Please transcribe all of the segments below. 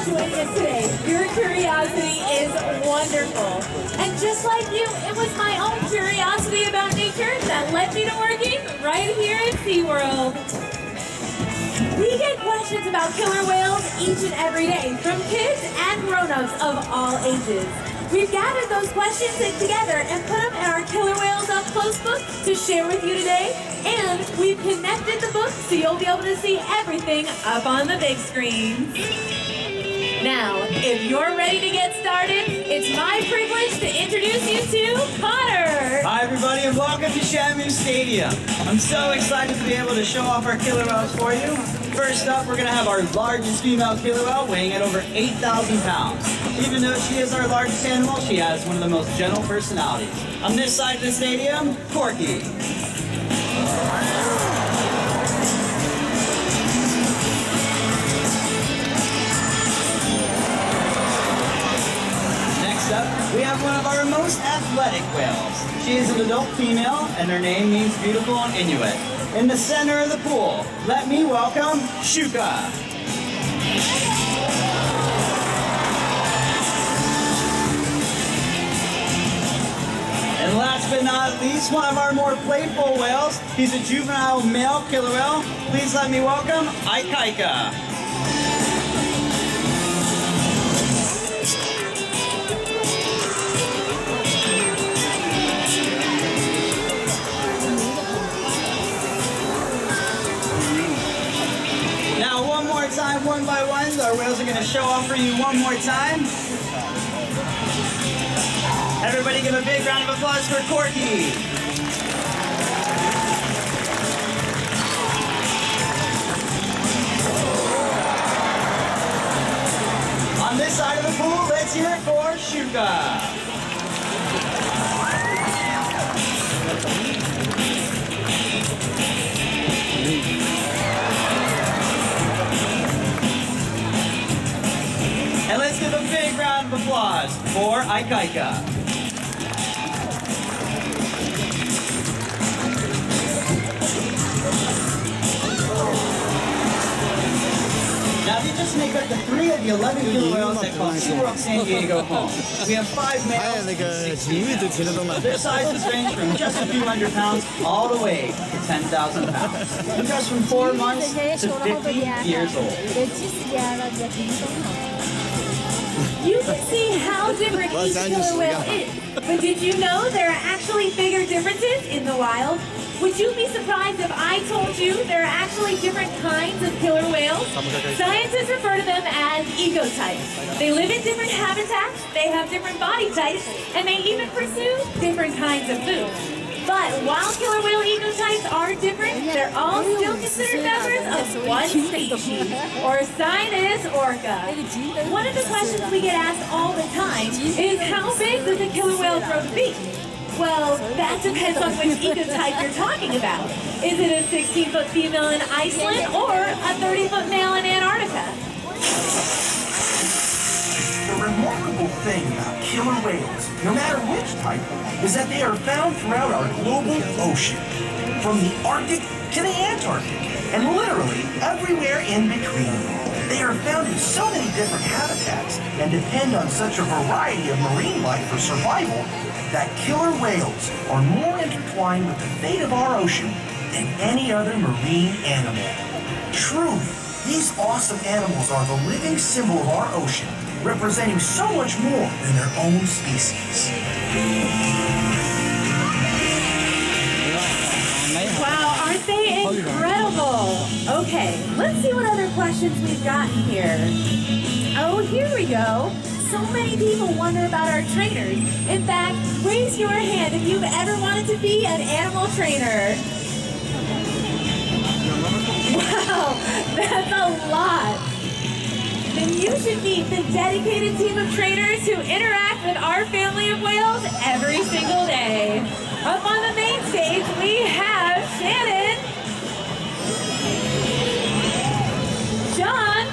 joining us today. Your curiosity is wonderful. And just like you, it was my own curiosity about nature that led me to working right here at SeaWorld. We get questions about killer whales each and every day from kids and grown-ups of all ages. We've gathered those questions together and put them in our Killer Whales Up Close book to share with you today. And we've connected the book so you'll be able to see everything up on the big screen. Now, if you're ready to get started, it's my privilege to introduce you to Connor. Hi everybody and welcome to Shamu Stadium. I'm so excited to be able to show off our killer whales for you. First up, we're going to have our largest female killer whale weighing at over 8,000 pounds. Even though she is our largest animal, she has one of the most gentle personalities. On this side of the stadium, Corky. Next up, we have one of our most athletic whales. She is an adult female, and her name means beautiful in Inuit. In the center of the pool, let me welcome Shuka. And last but not least, one of our more playful whales. He's a juvenile male killer whale. Please let me welcome Ikaika. Now, one more time, one by one, our whales are going to show off for you one more time. Everybody give a big round of applause for Corky. On this side of the pool, let's hear it for Shuka. And let's give a big round of applause for Ikaika. Now, if you just make up the 3 of the 11 killer whales that call SeaWorld San Diego home, we have 5 males and 6 females. Their sizes range from just a few hundred pounds all the way to 10,000 pounds. And just from 4 months to 50 years old. You can see how different each killer whale is. But did you know there are actually bigger differences in the wild? Would you be surprised if I told you there are actually different kinds of killer whales? Scientists refer to them as ecotypes. They live in different habitats, they have different body types, and they even pursue different kinds of food. But while killer whale ecotypes are different, they're all still considered members of one species, or Sinus orca. One of the questions we get asked all the time is how big does a killer whale grow to be? Well, that depends on which ecotype you're talking about. Is it a 16-foot female in Iceland or a 30-foot male in Antarctica? The remarkable thing about killer whales, no matter which type, is that they are found throughout our global ocean, from the Arctic to the Antarctic, and literally everywhere in between. They are found in so many different habitats and depend on such a variety of marine life for survival that killer whales are more intertwined with the fate of our ocean than any other marine animal. Truly, these awesome animals are the living symbol of our ocean, representing so much more than their own species. Wow, aren't they incredible? Okay, let's see what other questions we've gotten here. Oh, here we go. So many people wonder about our trainers. In fact, raise your hand if you've ever wanted to be an animal trainer. Wow, that's a lot. Then you should meet the dedicated team of trainers who interact with our family of whales every single day. Up on the main stage, we have Shannon, John,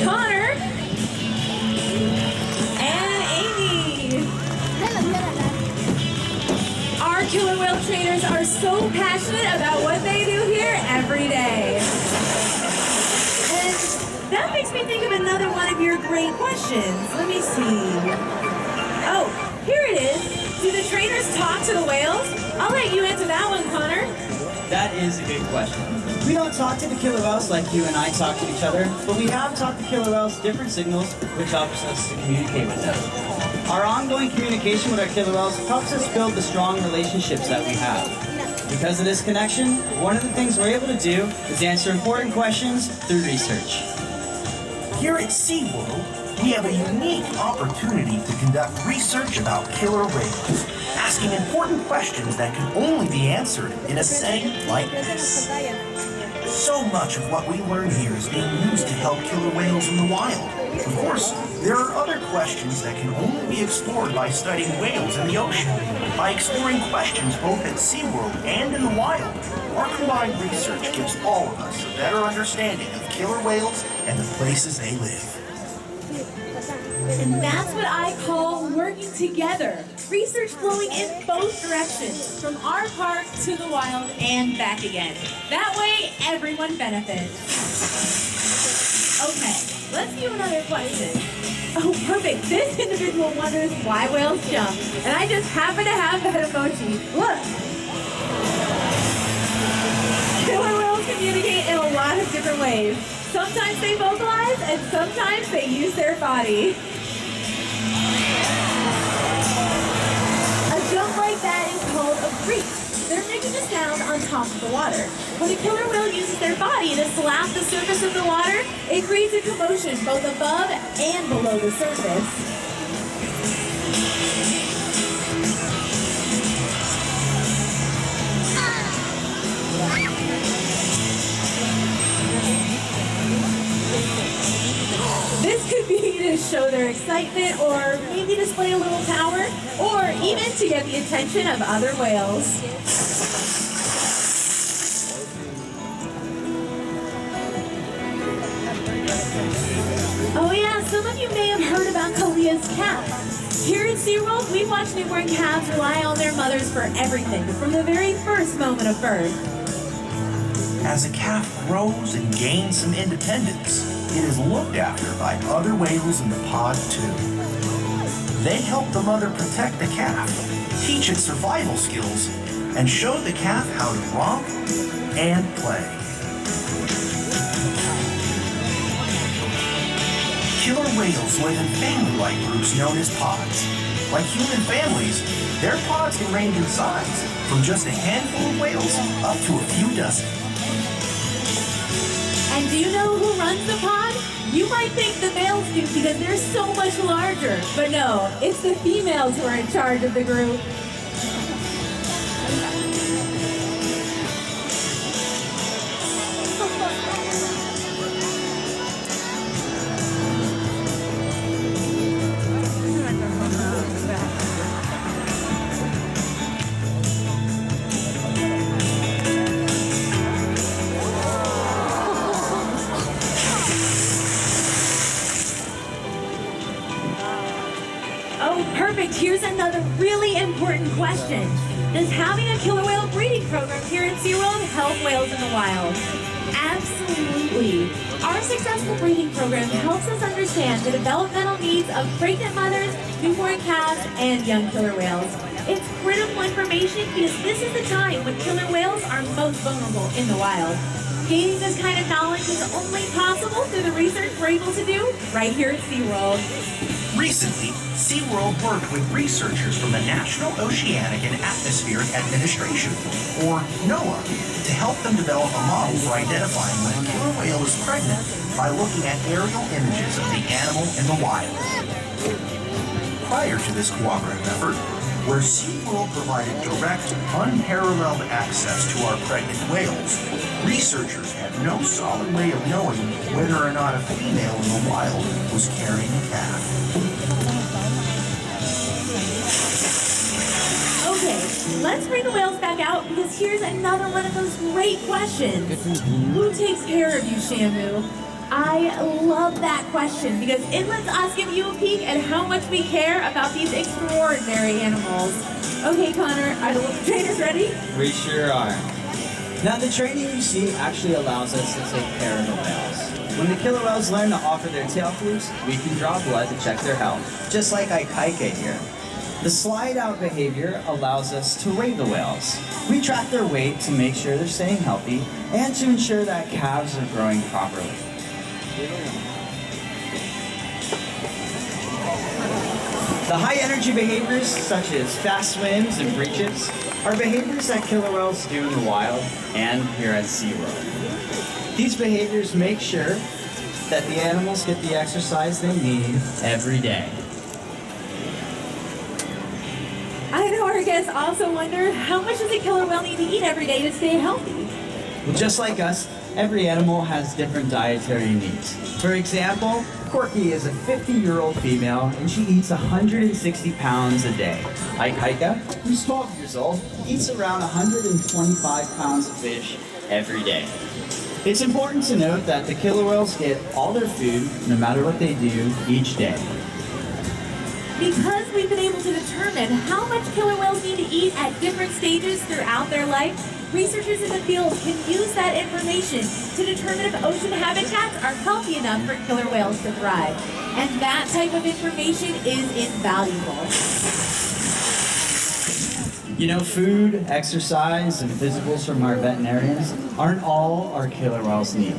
Connor, and Amy. Our killer whale trainers are so passionate about what they do here every day. And that's me think of another one of your great questions. Let me see. Oh, here it is. Do the trainers talk to the whales? I'll let you answer that one, Connor. That is a good question. We don't talk to the killer whales like you and I talk to each other, but we have taught the killer whales different signals which helps us to communicate with them. Our ongoing communication with our killer whales helps us build the strong relationships that we have. Because of this connection, one of the things we're able to do is answer important questions through research. Here at SeaWorld, we have a unique opportunity to conduct research about killer whales, asking important questions that can only be answered in a setting like this. So much of what we learn here is being used to help killer whales in the wild. Of course, there are other questions that can only be explored by studying whales in the ocean. By exploring questions both at SeaWorld and in the wild, our combined research gives all of us a better understanding of killer whales and the places they live. And that's what I call working together. Research flowing in both directions, from our park to the wild and back again. That way, everyone benefits. Okay, let's do another question. Oh, perfect. This individual wonders why whales jump. And I just happen to have that emoji. Look. Killer whales communicate in a lot of different ways. Sometimes they vocalize, and sometimes they use their body. A jump like that is called a breach. They're making a sound on top of the water. When a killer whale uses their body to slap the surface of the water, it creates a commotion both above and below the surface. This could be to show their excitement, or maybe display a little power, or even to get the attention of other whales. Oh yeah, some of you may have heard about Kalia's calf. Here at SeaWorld, we watch newborn calves rely on their mothers for everything, from the very first moment of birth. As a calf grows and gains some independence, it is looked after by other whales in the pod too. They help the mother protect the calf, teach it survival skills, and show the calf how to romp and play. Killer whales live in family-like groups known as pods. Like human families, their pods can range in size, from just a handful of whales up to a few dozen. And do you know who runs the pod? You might think the males do because they're so much larger. But no, it's the females who are in charge of the group. Perfect. Here's another really important question. Does having a killer whale breeding program here at SeaWorld help whales in the wild? Absolutely. Our successful breeding program helps us understand the developmental needs of pregnant mothers, newborn calves, and young killer whales. It's critical information because this is the time when killer whales are most vulnerable in the wild. Gaining this kind of knowledge is only possible through the research we're able to do right here at SeaWorld. Recently, SeaWorld worked with researchers from the National Oceanic and Atmospheric Administration, or NOAA, to help them develop a model for identifying when a killer whale is pregnant by looking at aerial images of the animal in the wild. Prior to this cooperative effort, where SeaWorld provided direct, unparalleled access to our pregnant whales, researchers had no solid way of knowing whether or not a female in the wild was carrying a calf. Okay, let's bring the whales back out because here's another one of those great questions. Who takes care of you, Shamu? I love that question because it lets us give you a peek at how much we care about these extraordinary animals. Okay, Connor, are the trainers ready? We sure are. Now, the training you see actually allows us to take care of the whales. When the killer whales learn to offer their tail flukes, we can draw blood to check their health, just like Ikaika here. The slide out behavior allows us to weigh the whales. We track their weight to make sure they're staying healthy and to ensure that calves are growing properly. The high energy behaviors, such as fast swims and breaches, are behaviors that killer whales do in the wild and here at SeaWorld. These behaviors make sure that the animals get the exercise they need every day. I know our guests also wonder, how much does a killer whale need to eat every day to stay healthy? Well, just like us, every animal has different dietary needs. For example, Corky is a 50-year-old female and she eats 160 pounds a day. Ikaika, who's 12 years old, eats around 125 pounds of fish every day. It's important to note that the killer whales get all their food, no matter what they do, each day. Because we've been able to determine how much killer whales need to eat at different stages throughout their life, researchers in the field can use that information to determine if ocean habitats are healthy enough for killer whales to thrive. And that type of information is invaluable. You know, food, exercise, and physicals from our veterinarians aren't all our killer whales need.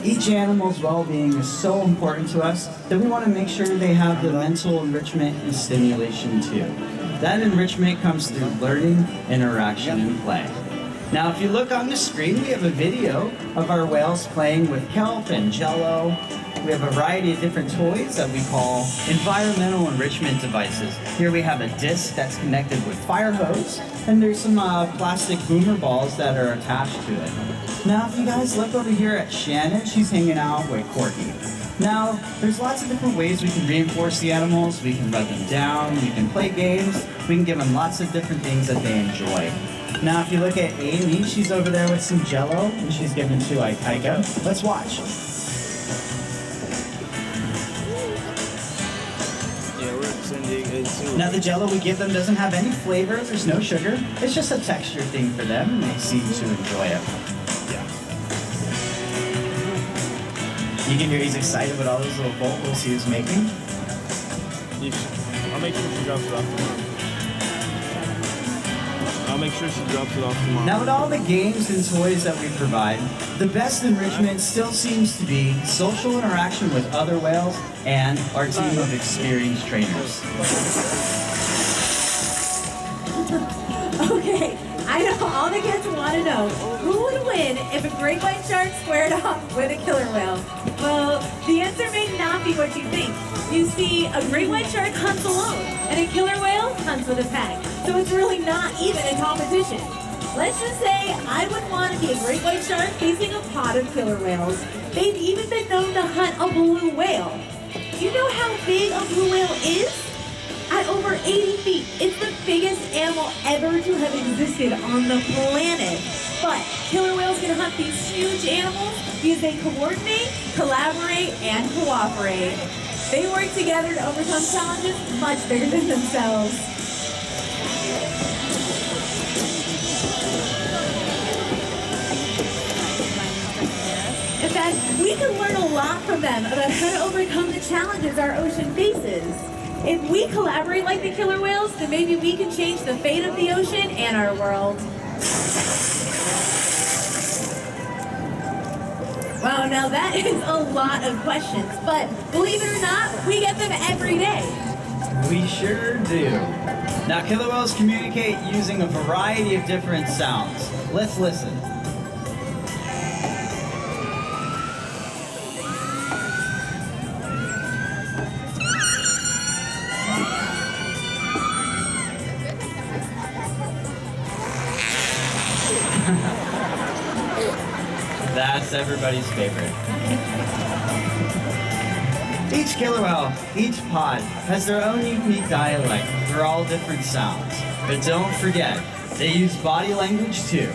Each animal's well-being is so important to us that we want to make sure they have the mental enrichment and stimulation too. That enrichment comes through learning, interaction, and play. Now, if you look on the screen, we have a video of our whales playing with kelp and jello. We have a variety of different toys that we call environmental enrichment devices. Here we have a disc that's connected with fire hose, and there's some plastic boomer balls that are attached to it. Now, if you guys look over here at Shannon, she's hanging out with Corky. Now, there's lots of different ways we can reinforce the animals. We can rub them down, we can play games, we can give them lots of different things that they enjoy. Now, if you look at Amy, she's over there with some jello, and she's giving to Ikaika. Let's watch. Now, the jello we give them doesn't have any flavor, there's no sugar. It's just a texture thing for them, and they seem to enjoy it. You can hear he's excited with all those little vocals he was making. I'll make sure she drops it off tomorrow. Now, with all the games and toys that we provide, the best enrichment still seems to be social interaction with other whales and our team of experienced trainers. Okay, I know all the kids want to know, who would win if a great white shark squared off with a killer whale? Well, the answer may not be what you think. You see, a great white shark hunts alone, and a killer whale hunts with a pack. So it's really not even a competition. Let's just say I would want to be a great white shark facing a pod of killer whales. They've even been known to hunt a blue whale. Do you know how big a blue whale is? At over 80 feet, it's the biggest animal ever to have existed on the planet. But killer whales can hunt these huge animals because they coordinate, collaborate, and cooperate. They work together to overcome challenges much bigger than themselves. In fact, we can learn a lot from them about how to overcome the challenges our ocean faces. If we collaborate like the killer whales, then maybe we can change the fate of the ocean and our world. Wow, now that is a lot of questions, but believe it or not, we get them every day. We sure do. Now, killer whales communicate using a variety of different sounds. Let's listen. That's everybody's favorite. Each killer whale, each pod, has their own unique dialect. They're all different sounds. But don't forget, they use body language too.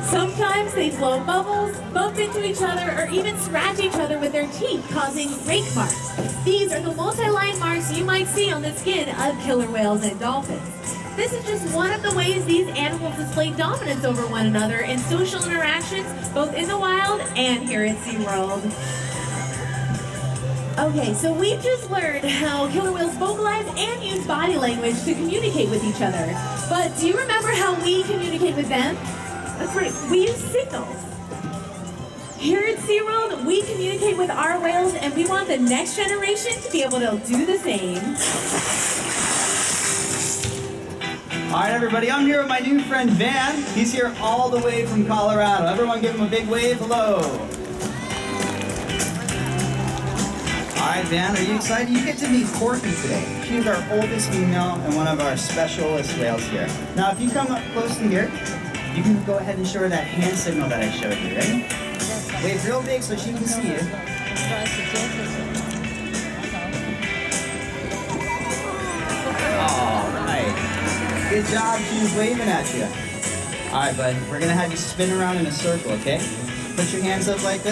Sometimes they blow bubbles, bump into each other, or even scratch each other with their teeth, causing rake marks. These are the multi-line marks you might see on the skin of killer whales and dolphins. This is just one of the ways these animals display dominance over one another in social interactions, both in the wild and here at SeaWorld. Okay, so we've just learned how killer whales vocalize and use body language to communicate with each other. But do you remember how we communicate with them? That's right, we use signals. Here at SeaWorld, we communicate with our whales, and we want the next generation to be able to do the same. All right, everybody, I'm here with my new friend, Van. He's here all the way from Colorado. Everyone give him a big wave. Hello. All right, Van, are you excited? You get to meet Corky today. She's our oldest female and one of our specialist whales here. Now, if you come up close to here, you can go ahead and show her that hand signal that I showed you. Ready? Wave real big so she can see you. All right. Good job, she's waving at you. All right, bud, we're gonna have you spin around in a circle, okay? Put your hands up like this.